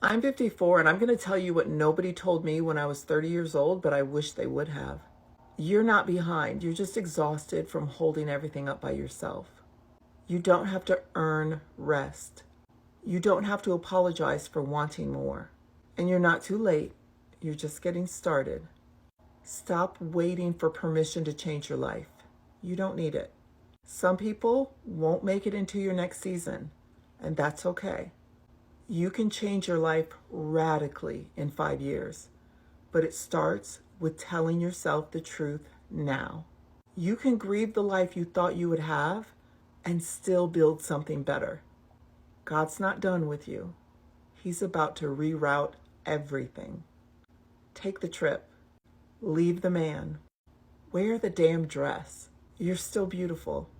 I'm 54 and I'm going to tell you what nobody told me when I was 30 years old, but I wish they would have. You're not behind. You're just exhausted from holding everything up by yourself. You don't have to earn rest. You don't have to apologize for wanting more. And you're not too late. You're just getting started. Stop waiting for permission to change your life. You don't need it. Some people won't make it into your next season, and that's okay. You can change your life radically in 5 years, but it starts with telling yourself the truth now. You can grieve the life you thought you would have and still build something better. God's not done with you. He's about to reroute everything. Take the trip. Leave the man. Wear the damn dress. You're still beautiful.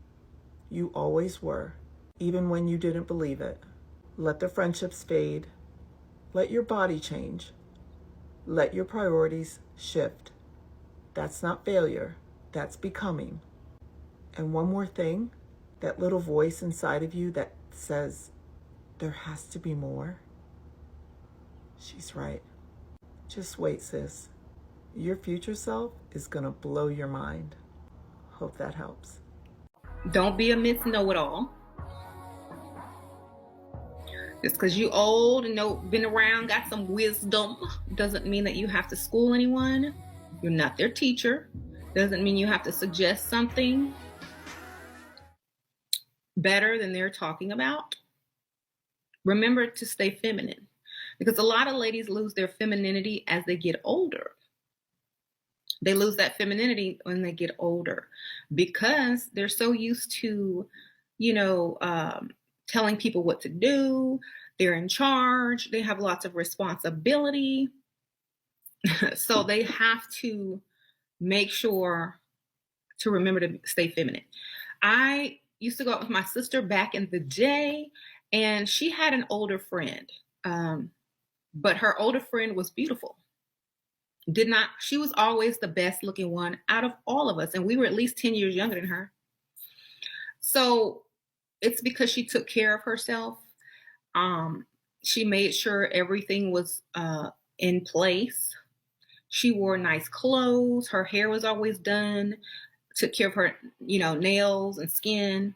You always were, even when you didn't believe it. Let the friendships fade. Let your body change. Let your priorities shift. That's not failure. That's becoming. And one more thing, that little voice inside of you that says, there has to be more. She's right. Just wait, sis. Your future self is gonna blow your mind. Hope that helps. Don't be a Miss Know-It-All. Just because you old and been around, got some wisdom, doesn't mean that you have to school anyone. You're not their teacher. Doesn't mean you have to suggest something better than they're talking about. Remember to stay feminine, because a lot of ladies lose their femininity as they get older. They lose that femininity when they get older because they're so used to, telling people what to do. They're in charge. They have lots of responsibility. So they have to make sure to remember to stay feminine. I used to go out with my sister back in the day, and she had an older friend. But her older friend was beautiful. She was always the best looking one out of all of us. And we were at least 10 years younger than her. So it's because she took care of herself. She made sure everything was in place. She wore nice clothes. Her hair was always done. Took care of her, nails and skin.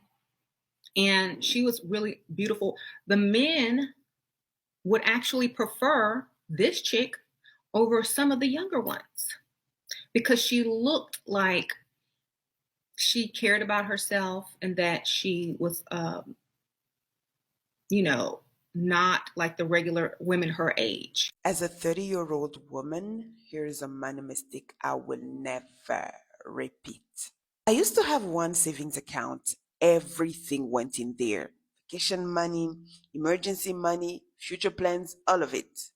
And she was really beautiful. The men would actually prefer this chick over some of the younger ones because she looked like she cared about herself and that she was, not like the regular women her age. As a 30-year-old woman, here's a money mistake I will never repeat. I used to have one savings account. Everything went in there. Vacation money, emergency money, future plans, all of it.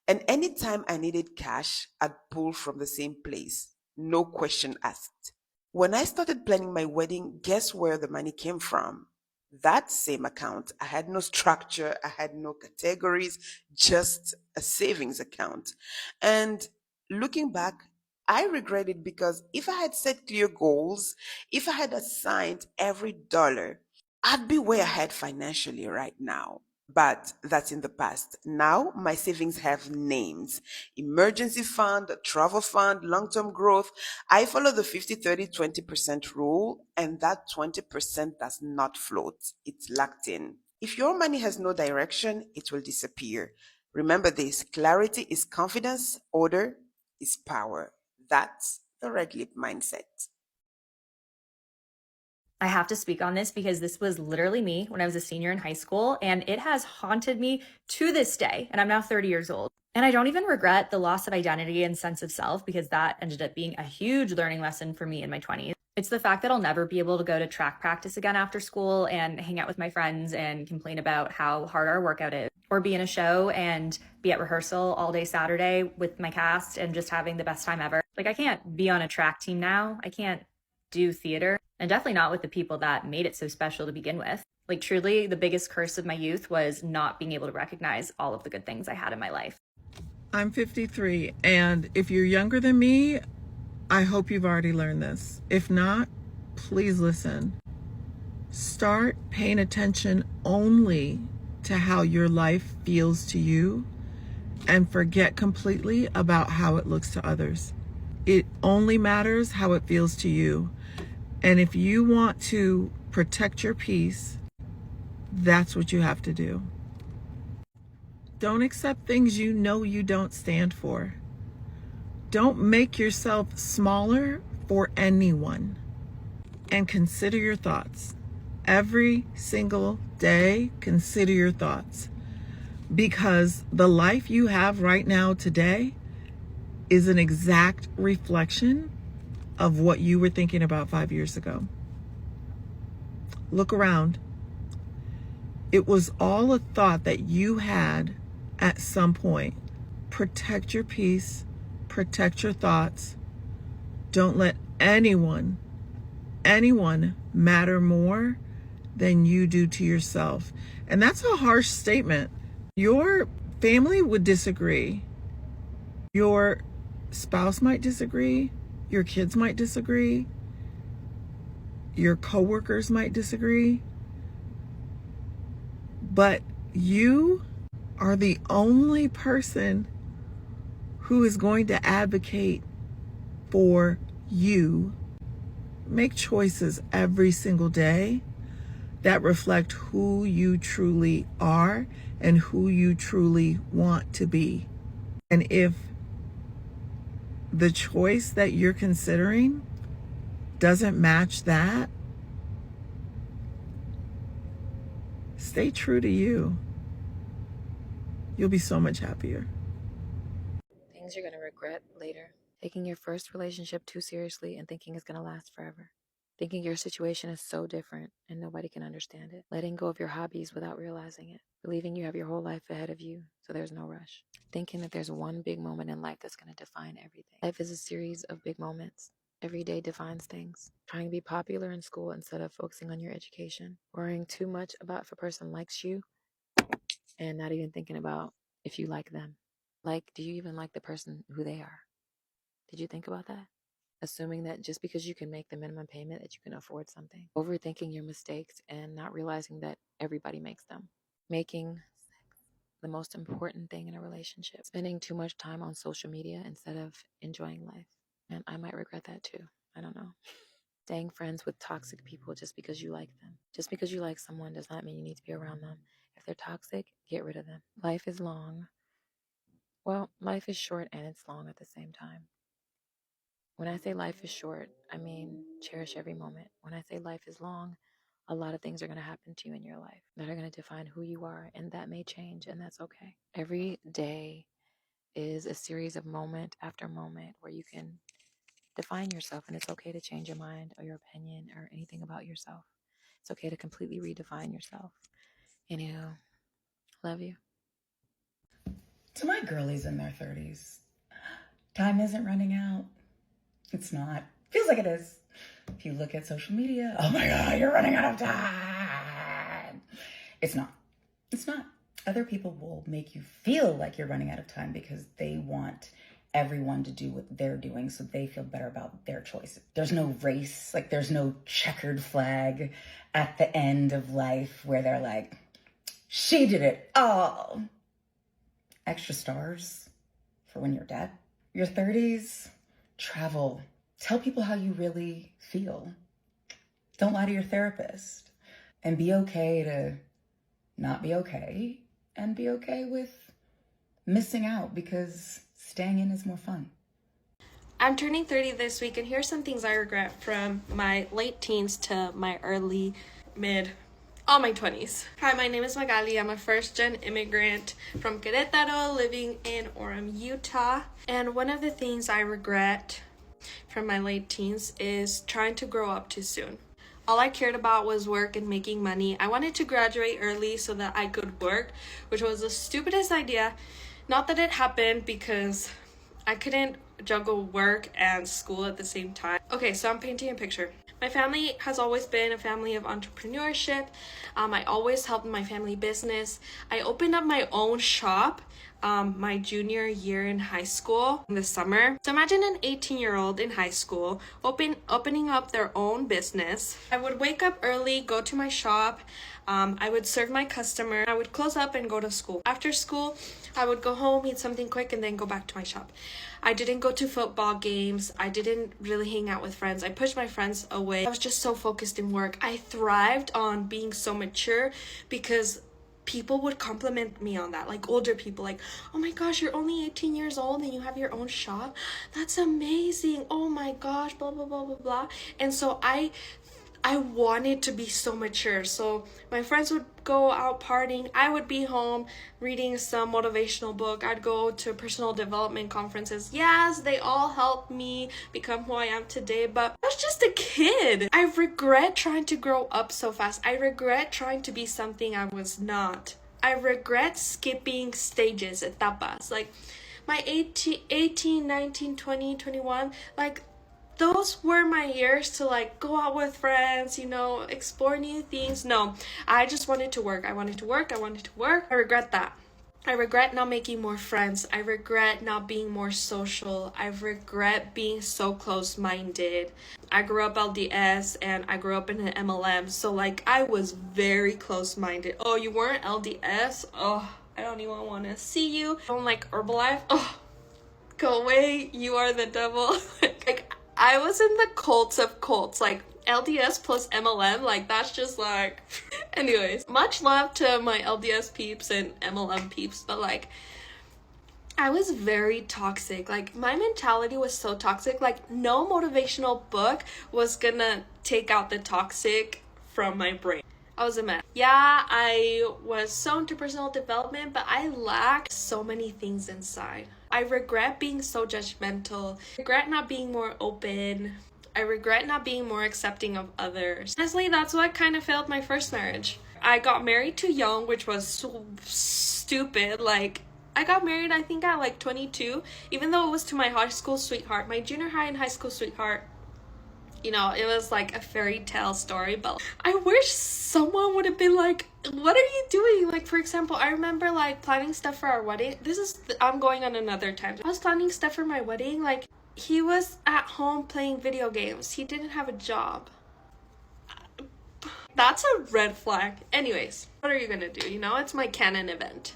And anytime I needed cash, I'd pull from the same place. No question asked. When I started planning my wedding, guess where the money came from? That same account. I had no structure, I had no categories, just a savings account. And looking back, I regret it because if I had set clear goals, if I had assigned every dollar, I'd be way ahead financially right now. But that's in the past. Now my savings have names: emergency fund, travel fund, long-term growth. I follow the 50-30-20% rule, and that 20% does not float. It's locked in. If your money has no direction, it will disappear. Remember this: clarity is confidence, order is power. That's the red lip mindset. I have to speak on this because this was literally me when I was a senior in high school, and it has haunted me to this day. And I'm now 30 years old. And I don't even regret the loss of identity and sense of self because that ended up being a huge learning lesson for me in my 20s. It's the fact that I'll never be able to go to track practice again after school and hang out with my friends and complain about how hard our workout is, or be in a show and be at rehearsal all day Saturday with my cast and just having the best time ever. Like, I can't be on a track team now. I can't do theater, and definitely not with the people that made it so special to begin with. Like, truly, the biggest curse of my youth was not being able to recognize all of the good things I had in my life. I'm 53, and if you're younger than me, I hope you've already learned this. If not, please listen. Start paying attention only to how your life feels to you and forget completely about how it looks to others. It only matters how it feels to you. And if you want to protect your peace, that's what you have to do. Don't accept things you know you don't stand for. Don't make yourself smaller for anyone. And consider your thoughts. Every single day, consider your thoughts. Because the life you have right now today is an exact reflection of what you were thinking about 5 years ago. Look around. It was all a thought that you had at some point. Protect your peace, protect your thoughts. Don't let anyone matter more than you do to yourself. And that's a harsh statement. Your family would disagree. Your spouse might disagree. Your kids might disagree. Your coworkers might disagree. But you are the only person who is going to advocate for you. Make choices every single day that reflect who you truly are and who you truly want to be. And if the choice that you're considering doesn't match that, stay true to you. You'll be so much happier. Things you're going to regret later. Taking your first relationship too seriously and thinking it's going to last forever. Thinking your situation is so different and nobody can understand it. Letting go of your hobbies without realizing it. Believing you have your whole life ahead of you, so there's no rush. Thinking that there's one big moment in life that's going to define everything. Life is a series of big moments. Every day defines things. Trying to be popular in school instead of focusing on your education. Worrying too much about if a person likes you and not even thinking about if you like them. Like, do you even like the person who they are? Did you think about that? Assuming that just because you can make the minimum payment that you can afford something. Overthinking your mistakes and not realizing that everybody makes them. Making sex the most important thing in a relationship. Spending too much time on social media instead of enjoying life. And I might regret that too. I don't know. Staying friends with toxic people just because you like them. Just because you like someone does not mean you need to be around them. If they're toxic, get rid of them. Life is long. Well, life is short and it's long at the same time. When I say life is short, I mean cherish every moment. When I say life is long, a lot of things are going to happen to you in your life that are going to define who you are, and that may change, and that's okay. Every day is a series of moment after moment where you can define yourself, and it's okay to change your mind or your opinion or anything about yourself. It's okay to completely redefine yourself. Anywho, love you. To my girlies in their 30s, time isn't running out. It's not. Feels like it is. If you look at social media, oh my God, you're running out of time. It's not. It's not. Other people will make you feel like you're running out of time because they want everyone to do what they're doing so they feel better about their choices. There's no race, like there's no checkered flag at the end of life where they're like, she did it all. Extra stars for when you're dead. Your 30s, travel. Tell people how you really feel. Don't lie to your therapist. And be okay to not be okay. And be okay with missing out because staying in is more fun. I'm turning 30 this week, and here's some things I regret from my late teens to my early all my 20s. Hi, my name is Magali. I'm a first-gen immigrant from Querétaro, living in Orem, Utah. And one of the things I regret from my late teens is trying to grow up too soon. All I cared about was work and making money. I wanted to graduate early so that I could work, which was the stupidest idea. Not that it happened, because I couldn't juggle work and school at the same time. Okay, so I'm painting a picture. My family has always been a family of entrepreneurship. I always helped my family business. I opened up my own shop my junior year in high school in the summer. So imagine an 18-year-old in high school opening up their own business. I would wake up early, go to my shop, I would serve my customer, I would close up and go to school. After school, I would go home, eat something quick, and then go back to my shop. I didn't go to football games. I didn't really hang out with friends. I pushed my friends away. I was just so focused in work. I thrived on being so mature because people would compliment me on that, like older people, like, oh my gosh, you're only 18 years old and you have your own shop. That's amazing. Oh my gosh, blah, blah, blah, blah, blah. And so I wanted to be so mature. So my friends would go out partying. I would be home reading some motivational book. I'd go to personal development conferences. Yes, they all helped me become who I am today, but I was just a kid. I regret trying to grow up so fast. I regret trying to be something I was not. I regret skipping stages, etapas. Like my 18, 19, 20, 21, like those were my years to like go out with friends, you know, explore new things. No, I just wanted to work. I wanted to work. I regret that. I regret not making more friends. I regret not being more social. I regret being so close-minded. I grew up LDS and I grew up in an MLM. So like I was very close-minded. Oh, you weren't LDS? Oh, I don't even want to see you. I don't like Herbalife. Oh, go away. You are the devil. Like I was in the cults of cults, like LDS plus MLM, like that's just like anyways, much love to my LDS peeps and MLM peeps, but like I was very toxic. Like my mentality was so toxic. Like no motivational book was gonna take out the toxic from my brain. I was a mess. Yeah, I was so into personal development, but I lacked so many things inside. I regret being so judgmental. I regret not being more open. I regret not being more accepting of others. Honestly, that's what kind of failed my first marriage. I got married too young, which was so stupid. Like, I got married, I think, at like 22, even though it was to my high school sweetheart, my junior high and high school sweetheart. You know, it was like a fairy tale story, but I wish someone would have been like, what are you doing? Like, for example, I remember like planning stuff for our wedding. I'm going on another tangent. I was planning stuff for my wedding. Like, he was at home playing video games. He didn't have a job. That's a red flag. Anyways, what are you gonna do? You know, it's my canon event.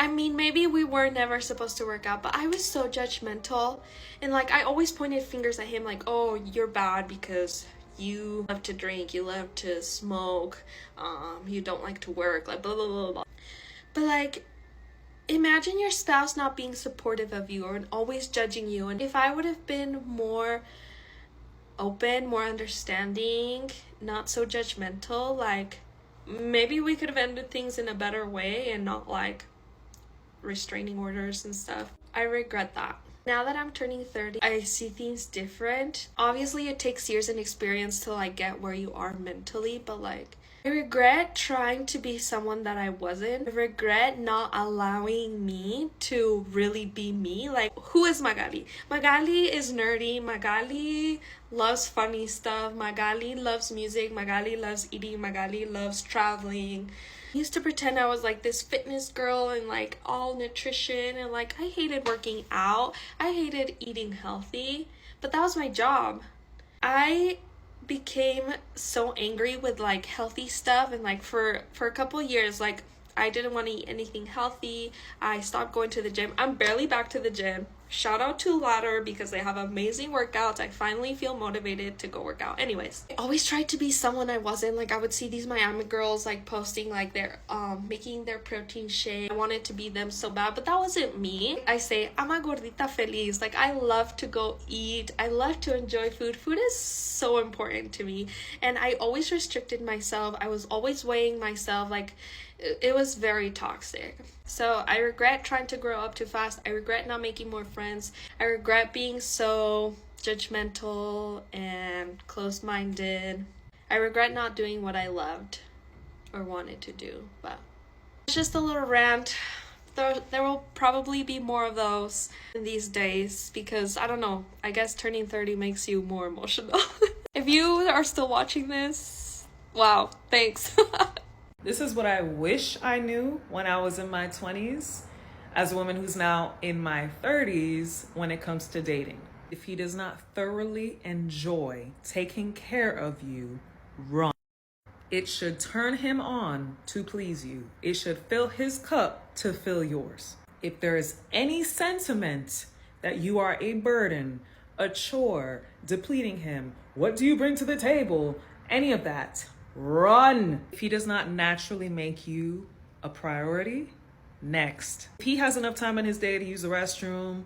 I mean, maybe we were never supposed to work out, but I was so judgmental. And like, I always pointed fingers at him like, oh, you're bad because you love to drink, you love to smoke, you don't like to work, like blah, blah, blah, blah. But like, imagine your spouse not being supportive of you or always judging you. And if I would have been more open, more understanding, not so judgmental, like maybe we could have ended things in a better way and not like restraining orders and stuff. I regret that. Now that I'm turning 30, I see things different. Obviously, it takes years and experience to like get where you are mentally, but like I regret trying to be someone that I wasn't. I regret not allowing me to really be me. Like, who is Magali? Magali is nerdy. Magali loves funny stuff. Magali loves music. Magali loves eating. Magali loves traveling. I used to pretend I was like this fitness girl and like all nutrition and like I hated working out. I hated eating healthy, but that was my job. I became so angry with like healthy stuff and like for a couple years, like I didn't want to eat anything healthy. I stopped going to the gym. I'm barely back to the gym. Shout out to Ladder because they have amazing workouts. I finally feel motivated to go work out. Anyways, I always tried to be someone I wasn't. Like I would see these Miami girls like posting like they're making their protein shake. I wanted to be them so bad, but that wasn't me. I say I'm a gordita feliz. Like I love to go eat. I love to enjoy food. Food is so important to me, and I always restricted myself. I was always weighing myself. Like it was very toxic. So I regret trying to grow up too fast. I regret not making more friends. I regret being so judgmental and close-minded. I regret not doing what I loved or wanted to do. But it's just a little rant. There will probably be more of those in these days because, I don't know, I guess turning 30 makes you more emotional. If you are still watching this, wow, thanks. This is what I wish I knew when I was in my 20s, as a woman who's now in my 30s when it comes to dating. If he does not thoroughly enjoy taking care of you, run. It should turn him on to please you. It should fill his cup to fill yours. If there is any sentiment that you are a burden, a chore, depleting him, what do you bring to the table, any of that, run. If he does not naturally make you a priority, next. If he has enough time in his day to use the restroom,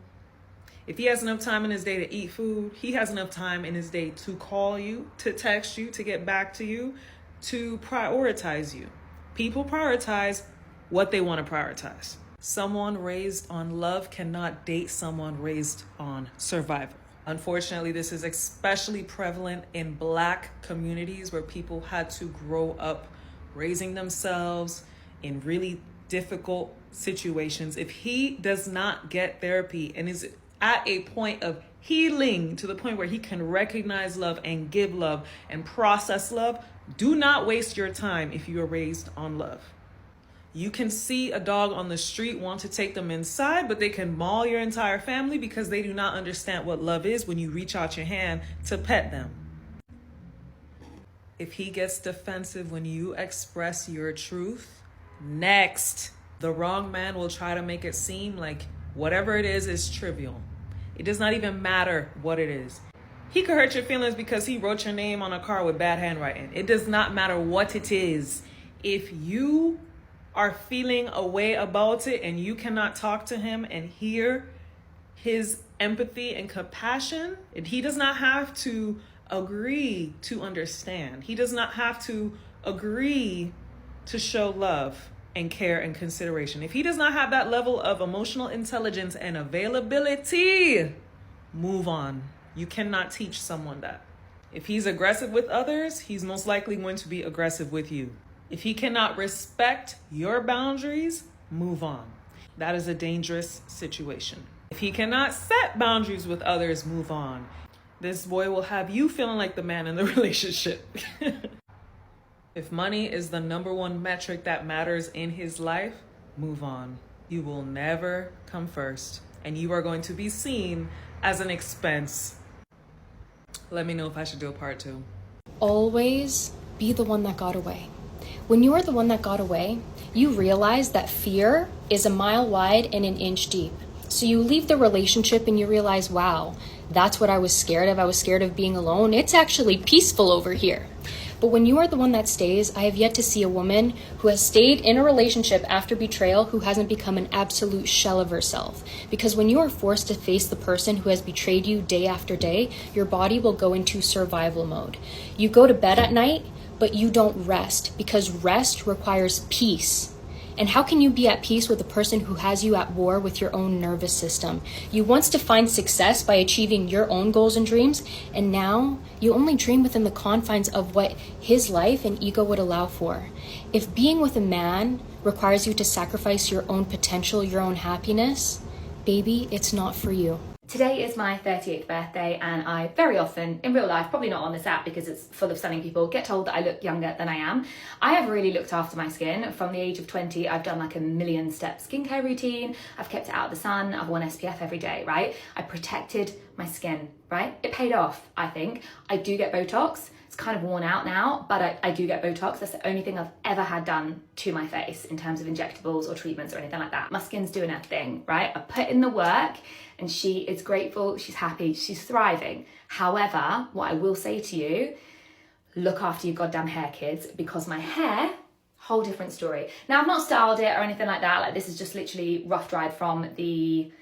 if he has enough time in his day to eat food, he has enough time in his day to call you, to text you, to get back to you, to prioritize you. People prioritize what they want to prioritize. Someone raised on love cannot date someone raised on survival. Unfortunately, this is especially prevalent in Black communities where people had to grow up raising themselves in really difficult situations. If he does not get therapy and is at a point of healing to the point where he can recognize love and give love and process love, do not waste your time if you are raised on love. You can see a dog on the street, want to take them inside, but they can maul your entire family because they do not understand what love is when you reach out your hand to pet them. If he gets defensive when you express your truth, next. The wrong man will try to make it seem like whatever it is trivial. It does not even matter what it is. He could hurt your feelings because he wrote your name on a card with bad handwriting. It does not matter what it is. If you are feeling a way about it and you cannot talk to him and hear his empathy and compassion, and he does not have to agree to understand. He does not have to agree to show love and care and consideration. If he does not have that level of emotional intelligence and availability, move on. You cannot teach someone that. If he's aggressive with others, he's most likely going to be aggressive with you. If he cannot respect your boundaries, move on. That is a dangerous situation. If he cannot set boundaries with others, move on. This boy will have you feeling like the man in the relationship. If money is the #1 metric that matters in his life, move on. You will never come first, and you are going to be seen as an expense. Let me know if I should do a part 2. Always be the one that got away. When you are the one that got away, you realize that fear is a mile wide and an inch deep. So you leave the relationship and you realize, wow, that's what I was scared of. I was scared of being alone. It's actually peaceful over here. But when you are the one that stays, I have yet to see a woman who has stayed in a relationship after betrayal who hasn't become an absolute shell of herself. Because when you are forced to face the person who has betrayed you day after day, your body will go into survival mode. You go to bed at night, but you don't rest because rest requires peace. And how can you be at peace with a person who has you at war with your own nervous system? You once defined success by achieving your own goals and dreams, and now you only dream within the confines of what his life and ego would allow for. If being with a man requires you to sacrifice your own potential, your own happiness, baby, it's not for you. Today is my 38th birthday, and I very often, in real life, probably not on this app because it's full of stunning people, get told that I look younger than I am. I have really looked after my skin. From the age of 20, I've done like a 1,000,000-step skincare routine. I've kept it out of the sun. I've worn SPF every day, right? I protected my skin, right? It paid off, I think. I do get Botox. It's kind of worn out now, but I do get Botox. That's the only thing I've ever had done to my face in terms of injectables or treatments or anything like that. My skin's doing her thing, right? I put in the work and she is grateful, she's happy, she's thriving. However, what I will say to you, look after your goddamn hair, kids, because my hair, whole different story. Now, I've not styled it or anything like that. Like, this is just literally rough dried from the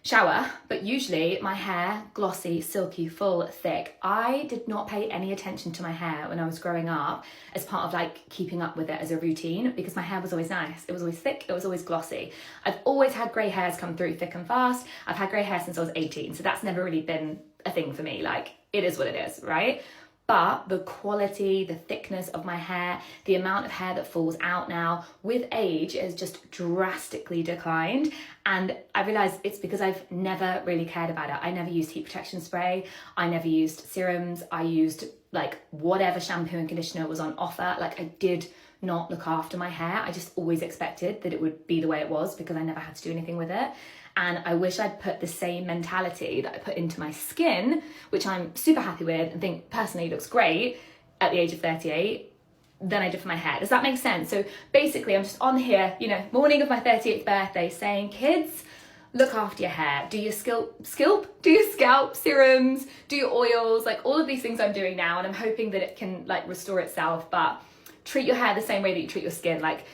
shower, but usually my hair, glossy, silky, full, thick. I did not pay any attention to my hair when I was growing up as part of like keeping up with it as a routine because my hair was always nice. It was always thick, it was always glossy. I've always had grey hairs come through thick and fast. I've had grey hair since I was 18, so that's never really been a thing for me. Like, it is what it is, right? But the quality, the thickness of my hair, the amount of hair that falls out now with age has just drastically declined. And I realized it's because I've never really cared about it. I never used heat protection spray. I never used serums. I used like whatever shampoo and conditioner was on offer. Like, I did not look after my hair. I just always expected that it would be the way it was because I never had to do anything with it. And I wish I'd put the same mentality that I put into my skin, which I'm super happy with and think personally looks great at the age of 38, than I did for my hair. Does that make sense? So basically I'm just on here, you know, morning of my 38th birthday saying, kids, look after your hair. Do your do your scalp serums, do your oils, like all of these things I'm doing now, and I'm hoping that it can like restore itself, but treat your hair the same way that you treat your skin. Like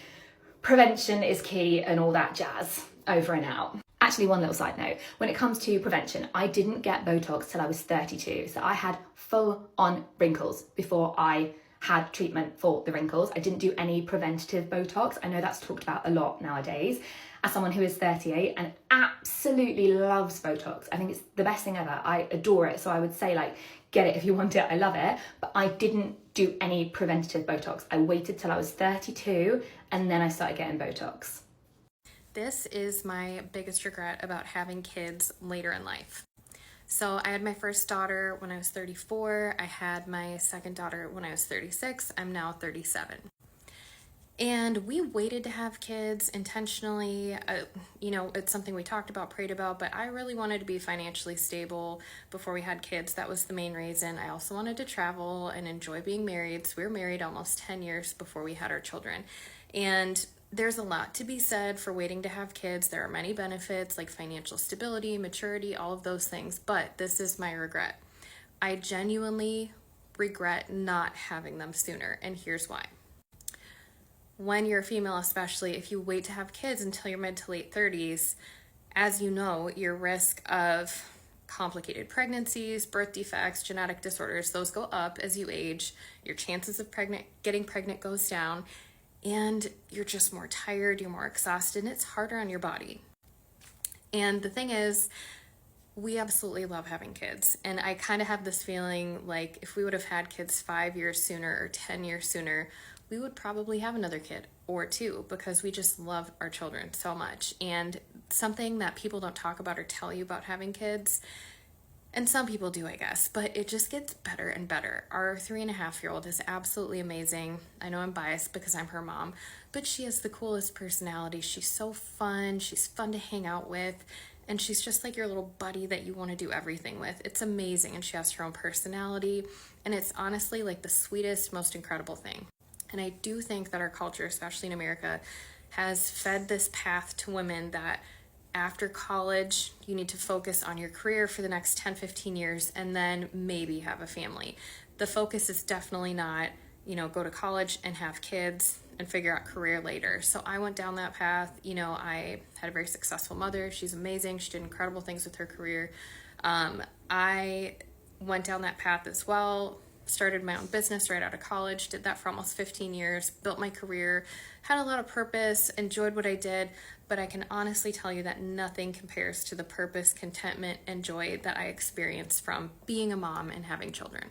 prevention is key and all that jazz. Over and out. Actually, one little side note, when it comes to prevention, I didn't get Botox till I was 32. So I had full on wrinkles before I had treatment for the wrinkles. I didn't do any preventative Botox. I know that's talked about a lot nowadays. As someone who is 38 and absolutely loves Botox, I think it's the best thing ever. I adore it. So I would say like, get it if you want it. I love it. But I didn't do any preventative Botox. I waited till I was 32 and then I started getting Botox. This is my biggest regret about having kids later in life. So I had my first daughter when I was 34. I had my second daughter when I was 36. I'm now 37. And we waited to have kids intentionally. You know, it's something we talked about, prayed about, but I really wanted to be financially stable before we had kids. That was the main reason. I also wanted to travel and enjoy being married. So we were married almost 10 years before we had our children. And there's a lot to be said for waiting to have kids. There are many benefits like financial stability, maturity, all of those things, but this is my regret. I genuinely regret not having them sooner, and here's why. When you're a female, especially if you wait to have kids until your mid to late 30s, as you know, your risk of complicated pregnancies, birth defects, genetic disorders, those go up as you age. Your chances of getting pregnant goes down. And you're just more tired, you're more exhausted, and it's harder on your body. And the thing is, we absolutely love having kids. And I kind of have this feeling like if we would have had kids 5 years sooner or 10 years sooner, we would probably have another kid or two because we just love our children so much. And something that people don't talk about or tell you about having kids, and some people do, I guess, but it just gets better and better. Our 3.5-year-old is absolutely amazing. I know I'm biased because I'm her mom, but she has the coolest personality. She's so fun. She's fun to hang out with. And she's just like your little buddy that you want to do everything with. It's amazing. And she has her own personality. And it's honestly like the sweetest, most incredible thing. And I do think that our culture, especially in America, has fed this path to women that after college, you need to focus on your career for the next 10, 15 years and then maybe have a family. The focus is definitely not, you know, go to college and have kids and figure out career later. So I went down that path. You know, I had a very successful mother. She's amazing. She did incredible things with her career. I went down that path as well. Started my own business right out of college, did that for almost 15 years, built my career, had a lot of purpose, enjoyed what I did, but I can honestly tell you that nothing compares to the purpose, contentment, and joy that I experienced from being a mom and having children.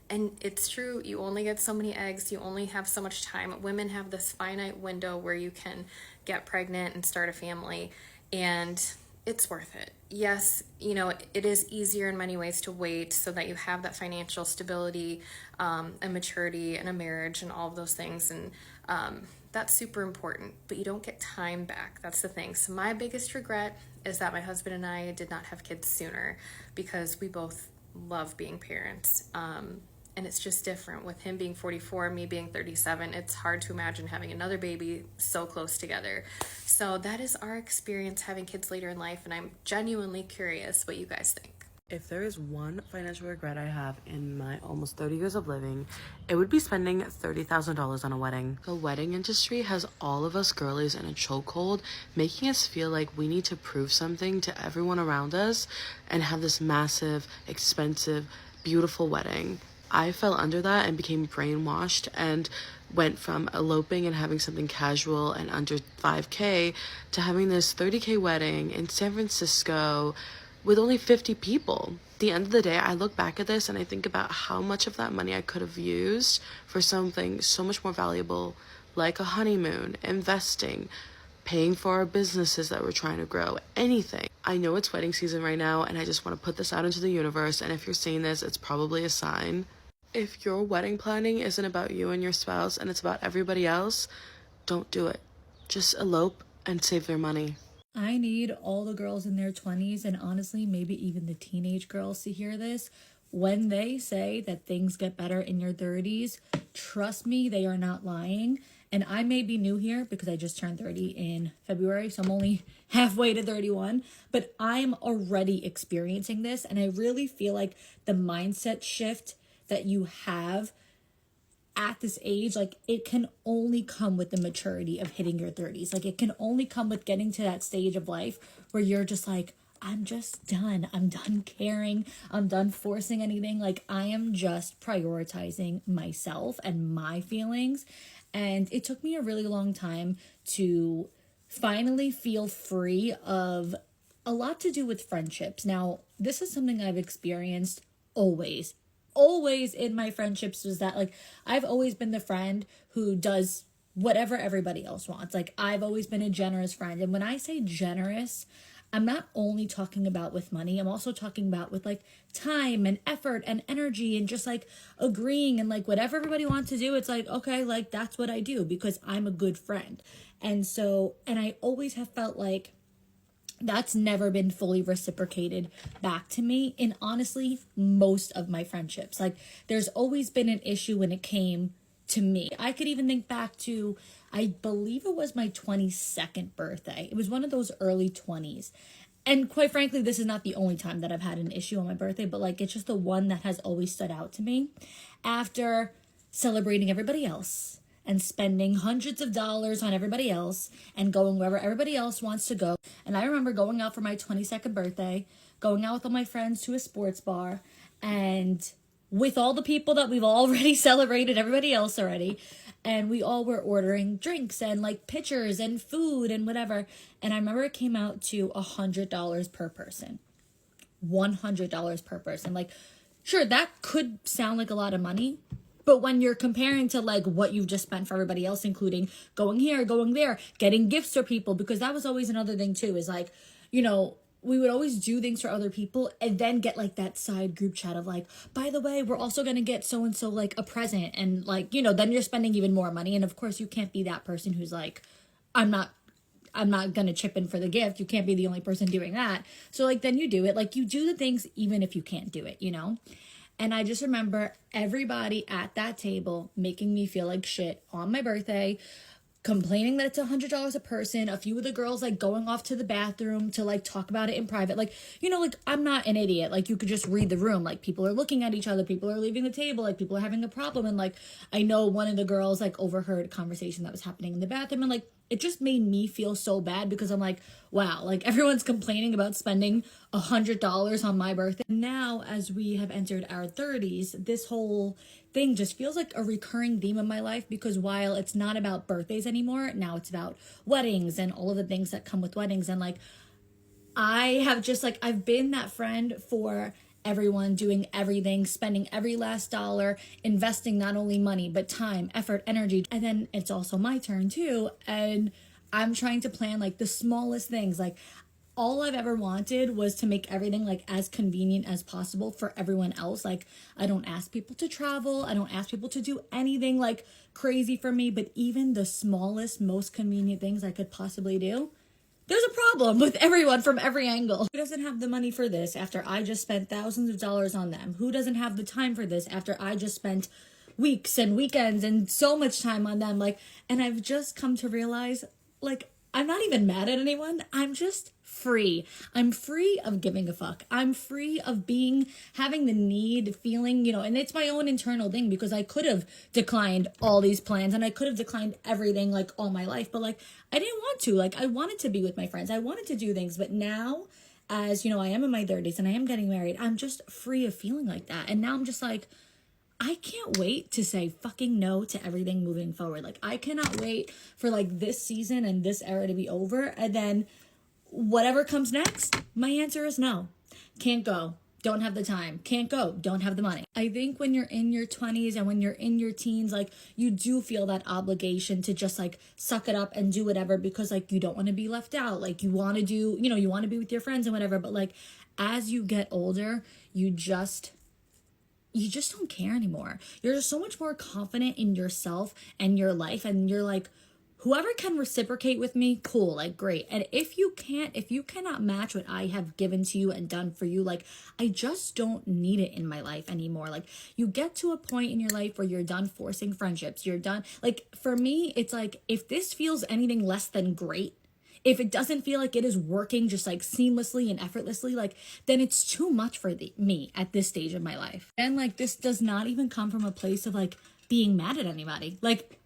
And it's true, you only get so many eggs, you only have so much time. Women have this finite window where you can get pregnant and start a family, and it's worth it. Yes, you know, it is easier in many ways to wait so that you have that financial stability and maturity and a marriage and all of those things. And that's super important, but you don't get time back. That's the thing. So my biggest regret is that my husband and I did not have kids sooner because we both love being parents. And it's just different with him being 44, me being 37. It's hard to imagine having another baby so close together. So that is our experience having kids later in life. And I'm genuinely curious what you guys think. If there is one financial regret I have in my almost 30 years of living, it would be spending $30,000 on a wedding. The wedding industry has all of us girlies in a chokehold, making us feel like we need to prove something to everyone around us and have this massive, expensive, beautiful wedding. I fell under that and became brainwashed and went from eloping and having something casual and under $5K to having this $30K wedding in San Francisco with only 50 people. At the end of the day, I look back at this and I think about how much of that money I could have used for something so much more valuable, like a honeymoon, investing, paying for our businesses that we're trying to grow, anything. I know it's wedding season right now and I just want to put this out into the universe, and if you're seeing this, it's probably a sign. If your wedding planning isn't about you and your spouse and it's about everybody else, don't do it. Just elope and save their money. I need all the girls in their 20s and honestly, maybe even the teenage girls to hear this. When they say that things get better in your 30s, trust me, they are not lying. And I may be new here because I just turned 30 in February, so I'm only halfway to 31, but I'm already experiencing this. And I really feel like the mindset shift that you have at this age, like it can only come with the maturity of hitting your 30s. Like it can only come with getting to that stage of life where you're just like, I'm just done. I'm done caring. I'm done forcing anything. Like I am just prioritizing myself and my feelings. And it took me a really long time to finally feel free of a lot to do with friendships. Now, this is something I've experienced always in my friendships, was that like I've always been the friend who does whatever everybody else wants. Like I've always been a generous friend. And when I say generous, I'm not only talking about with money, I'm also talking about with like time and effort and energy and just like agreeing and like whatever everybody wants to do. It's like, okay, like that's what I do because I'm a good friend. And I always have felt like that's never been fully reciprocated back to me in honestly most of my friendships. Like there's always been an issue when it came to me. I could even think back to, I believe it was my 22nd birthday. It was one of those early 20s. And quite frankly, this is not the only time that I've had an issue on my birthday, but like it's just the one that has always stood out to me. After celebrating everybody else and spending hundreds of dollars on everybody else and going wherever everybody else wants to go. And I remember going out for my 22nd birthday, going out with all my friends to a sports bar, and with all the people that we've already celebrated, everybody else already, and we all were ordering drinks and like pitchers and food and whatever. And I remember it came out to $100 per person. $100 per person. Like, sure, that could sound like a lot of money, but when you're comparing to like what you've just spent for everybody else, including going here, going there, getting gifts for people, because that was always another thing too, is like, you know, we would always do things for other people and then get like that side group chat of like, by the way, we're also going to get so-and-so like a present. And like, you know, then you're spending even more money. And of course you can't be that person who's like, I'm not going to chip in for the gift. You can't be the only person doing that. So like, then you do it. Like you do the things even if you can't do it, you know? And I just remember everybody at that table making me feel like shit on my birthday, complaining that it's $100 a person. A few of the girls like going off to the bathroom to like talk about it in private. Like, you know, like I'm not an idiot. Like you could just read the room. Like people are looking at each other. People are leaving the table. Like people are having a problem. And like, I know one of the girls like overheard a conversation that was happening in the bathroom, and like, it just made me feel so bad because I'm like, wow, like everyone's complaining about spending $100 on my birthday. Now, as we have entered our 30s, this whole thing just feels like a recurring theme in my life, because while it's not about birthdays anymore, now it's about weddings and all of the things that come with weddings. And like, I have just like, I've been that friend for everyone, doing everything, spending every last dollar, investing not only money, but time, effort, energy. And then it's also my turn too. And I'm trying to plan like the smallest things. Like all I've ever wanted was to make everything like as convenient as possible for everyone else. Like I don't ask people to travel. I don't ask people to do anything like crazy for me, but even the smallest, most convenient things I could possibly do, there's a problem with everyone from every angle. Who doesn't have the money for this after I just spent thousands of dollars on them? Who doesn't have the time for this after I just spent weeks and weekends and so much time on them? Like, and I've just come to realize, like, I'm not even mad at anyone. I'm just free. I'm free of giving a fuck. I'm free of having the need, feeling, you know, and it's my own internal thing, because I could have declined all these plans and I could have declined everything like all my life, but like, I didn't want to. Like, I wanted to be with my friends. I wanted to do things, but now, as you know, I am in my 30s and I am getting married, I'm just free of feeling like that. And now I'm just like, I can't wait to say fucking no to everything moving forward. Like, I cannot wait for like this season and this era to be over. And then whatever comes next, my answer is no. Can't go. Don't have the time. Can't go. Don't have the money. I think when you're in your 20s and when you're in your teens, like you do feel that obligation to just like suck it up and do whatever, because like you don't want to be left out. Like you want to do, you know, you want to be with your friends and whatever. But like as you get older, you just you just don't care anymore. You're just so much more confident in yourself and your life, and you're like, whoever can reciprocate with me, cool, like great. And if you can't, if you cannot match what I have given to you and done for you, like I just don't need it in my life anymore. Like you get to a point in your life where you're done forcing friendships. You're done. Like for me, it's like if this feels anything less than great, if it doesn't feel like it is working just like seamlessly and effortlessly, like then it's too much for me at this stage of my life. And like this does not even come from a place of like being mad at anybody. Like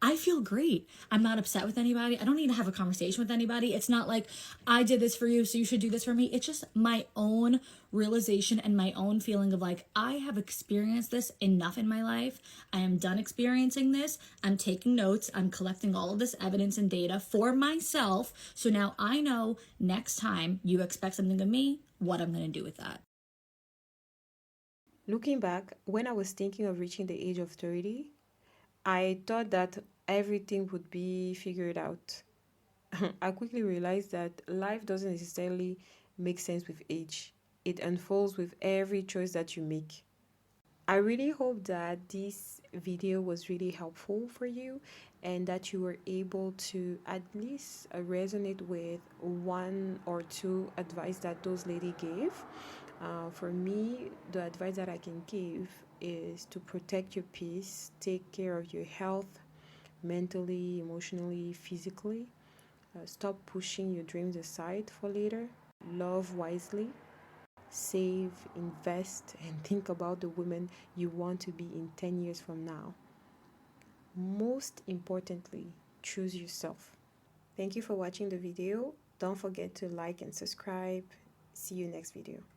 I feel great. I'm not upset with anybody. I don't need to have a conversation with anybody. It's not like I did this for you, so you should do this for me. It's just my own realization and my own feeling of like, I have experienced this enough in my life. I am done experiencing this. I'm taking notes. I'm collecting all of this evidence and data for myself. So now I know next time you expect something of me, what I'm going to do with that. Looking back, when I was thinking of reaching the age of 30, I thought that everything would be figured out. I quickly realized that life doesn't necessarily make sense with age. It unfolds with every choice that you make. I really hope that this video was really helpful for you and that you were able to at least resonate with one or two advice that those lady gave. For me, the advice that I can give is to protect your peace, take care of your health, mentally, emotionally, physically. Stop pushing your dreams aside for later. Love wisely. Save, invest, and think about the woman you want to be in 10 years from now. Most importantly, choose yourself. Thank you for watching the video. Don't forget to like and subscribe. See you next video.